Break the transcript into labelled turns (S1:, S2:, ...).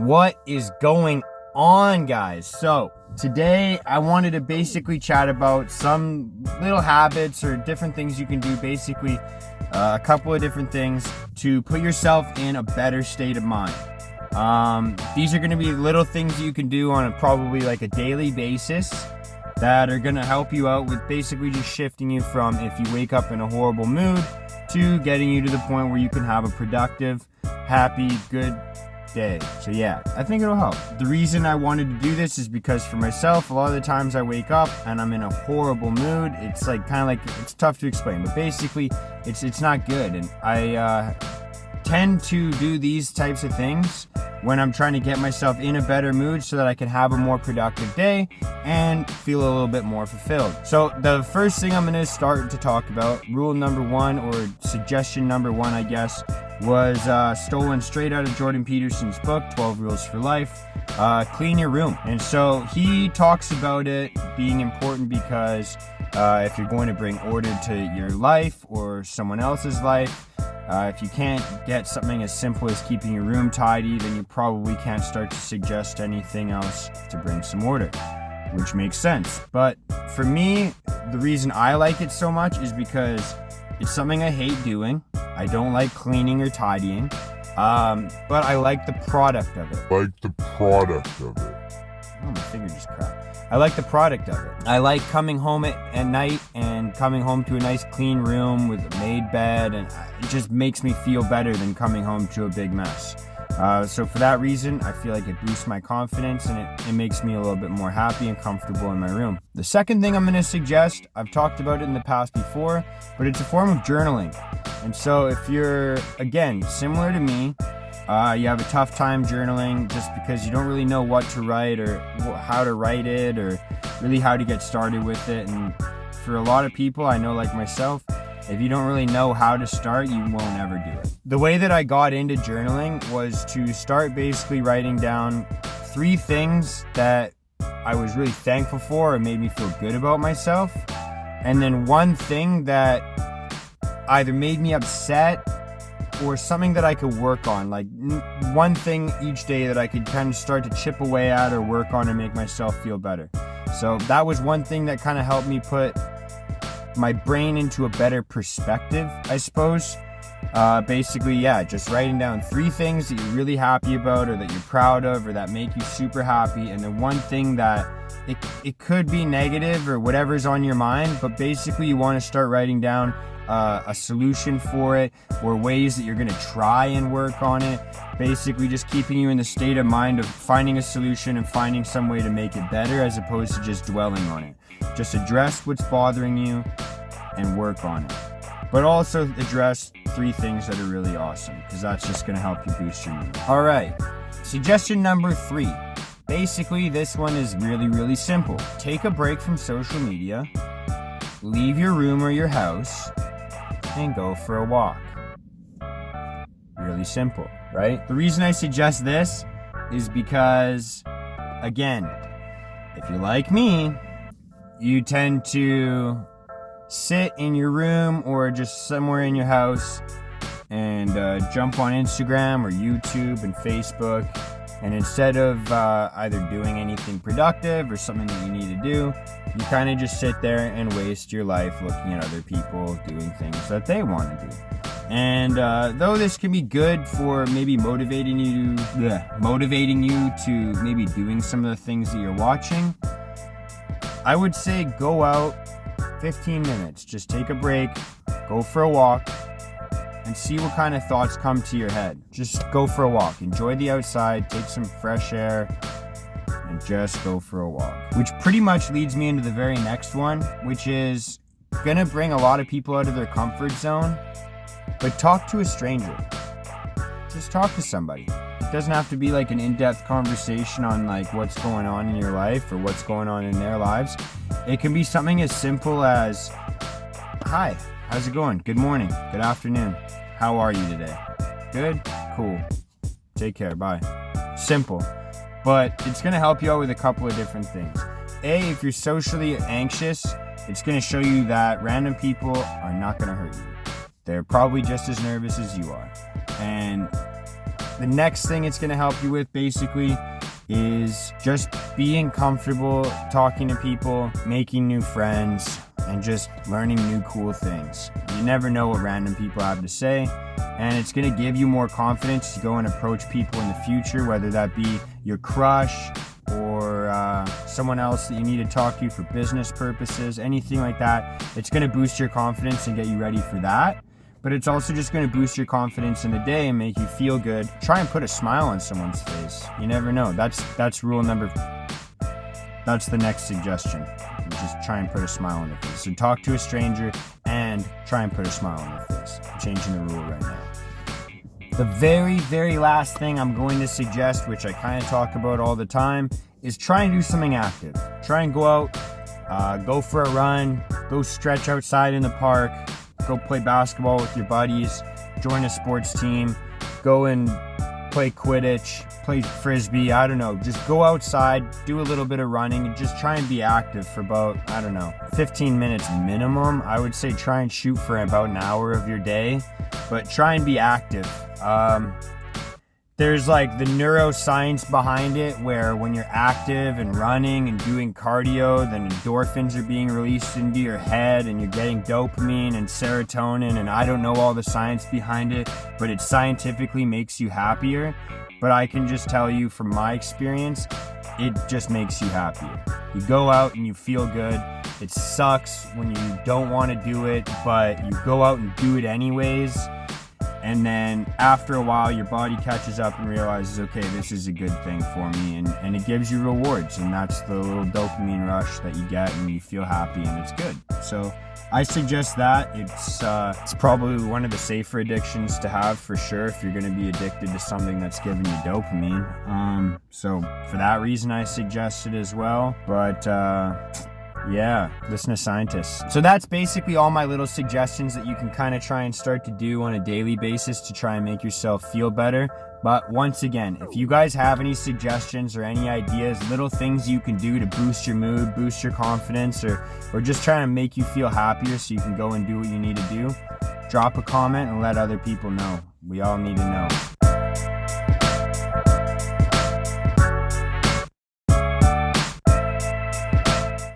S1: What is going on, guys? So today I wanted to basically chat about some little habits or different things you can do, basically a couple of different things to put yourself in a better state of mind. These are going to be little things you can do on probably like a daily basis that are going to help you out with basically just shifting you from if you wake up in a horrible mood to getting you to the point where you can have a productive, happy, good day. So yeah, I think it'll help. The reason I wanted to do this is because for myself, a lot of the times I wake up and I'm in a horrible mood. It's like it's tough to explain, but basically it's not good. And I tend to do these types of things when I'm trying to get myself in a better mood so that I can have a more productive day and feel a little bit more fulfilled. So the first thing I'm going to start to talk about, rule number one, or suggestion number one, I guess, was stolen straight out of Jordan Peterson's book, 12 Rules for Life. Clean your room. And so he talks about it being important because if you're going to bring order to your life or someone else's life, if you can't get something as simple as keeping your room tidy, then you probably can't start to suggest anything else to bring some order, which makes sense. But for me, the reason I like it so much is because it's something I hate doing. I don't like cleaning or tidying, but I like the product of it. Oh, my finger just cracked. I like the product of it. I like coming home at night and coming home to a nice clean room with a made bed, and it just makes me feel better than coming home to a big mess. So for that reason, I feel like it boosts my confidence and it makes me a little bit more happy and comfortable in my room. The second thing I'm going to suggest, I've talked about it in the past before, but it's a form of journaling. And so if you're, again, similar to me, you have a tough time journaling just because you don't really know what to write or how to write it or really how to get started with it. And for a lot of people, I know like myself, if you don't really know how to start, you won't ever do it. The way that I got into journaling was to start basically writing down 3 things that I was really thankful for and made me feel good about myself. And then 1 thing that either made me upset or something that I could work on, like 1 thing each day that I could kind of start to chip away at or work on and make myself feel better. So that was 1 thing that kind of helped me put my brain into a better perspective, I suppose. Basically, yeah, just writing down 3 things that you're really happy about or that you're proud of or that make you super happy, and then 1 thing that it could be negative or whatever's on your mind, but basically you want to start writing down a solution for it or ways that you're going to try and work on it. Basically just keeping you in the state of mind of finding a solution and finding some way to make it better as opposed to just dwelling on it. Just address what's bothering you and work on it. But also address 3 things that are really awesome, because that's just going to help you boost your mood. All right, suggestion number 3. Basically, this one is really, really simple. Take a break from social media, leave your room or your house, and go for a walk. Really simple, right? The reason I suggest this is because, again, if you're like me, you tend to sit in your room or just somewhere in your house and jump on Instagram or YouTube and Facebook, and instead of either doing anything productive or something that you need to do, you kind of just sit there and waste your life looking at other people doing things that they want to do. And though this can be good for maybe motivating you to maybe doing some of the things that you're watching, I would say go out 15 minutes. Just take a break, go for a walk, and see what kind of thoughts come to your head. Just go for a walk. Enjoy the outside, take some fresh air, and just go for a walk. Which pretty much leads me into the very next one, which is gonna bring a lot of people out of their comfort zone, but talk to a stranger. Just talk to somebody. It doesn't have to be like an in-depth conversation on like what's going on in your life or what's going on in their lives. It can be something as simple as, hi, how's it going? Good morning, good afternoon. How are you today? Good? Cool. Take care, bye. Simple. But it's going to help you out with a couple of different things. A, if you're socially anxious, it's going to show you that random people are not going to hurt you. They're probably just as nervous as you are. And The next thing it's going to help you with basically is just being comfortable talking to people, making new friends, and just learning new cool things. You never know what random people have to say, and it's going to give you more confidence to go and approach people in the future, whether that be your crush or someone else that you need to talk to for business purposes, anything like that. It's going to boost your confidence and get you ready for that. But it's also just going to boost your confidence in the day and make you feel good. Try and put a smile on someone's face. You never know. That's rule number. That's the next suggestion. Just try and put a smile on their face. So talk to a stranger and try and put a smile on their face. I'm changing the rule right now. The very, very last thing I'm going to suggest, which I kind of talk about all the time, is try and do something active. Try and go out, go for a run, go stretch outside in the park, go play basketball with your buddies, join a sports team, go and play Quidditch, play Frisbee, I don't know. Just go outside, do a little bit of running, and just try and be active for about, 15 minutes minimum. I would say try and shoot for about an hour of your day, but try and be active. There's like the neuroscience behind it, where when you're active and running and doing cardio, then endorphins are being released into your head and you're getting dopamine and serotonin, and I don't know all the science behind it, but it scientifically makes you happier. But I can just tell you from my experience, it just makes you happier. You go out and you feel good. It sucks when you don't want to do it, but you go out and do it anyways. And then after a while, your body catches up and realizes, okay, this is a good thing for me. And it gives you rewards. And that's the little dopamine rush that you get and you feel happy and it's good. So I suggest that. It's probably one of the safer addictions to have for sure if you're going to be addicted to something that's giving you dopamine. So for that reason, I suggest it as well. But yeah, listen to scientists. So that's basically all my little suggestions that you can kind of try and start to do on a daily basis to try and make yourself feel better. But once again, if you guys have any suggestions or any ideas, little things you can do to boost your mood, boost your confidence, or just trying to make you feel happier so you can go and do what you need to do, drop a comment and let other people know. We all need to know.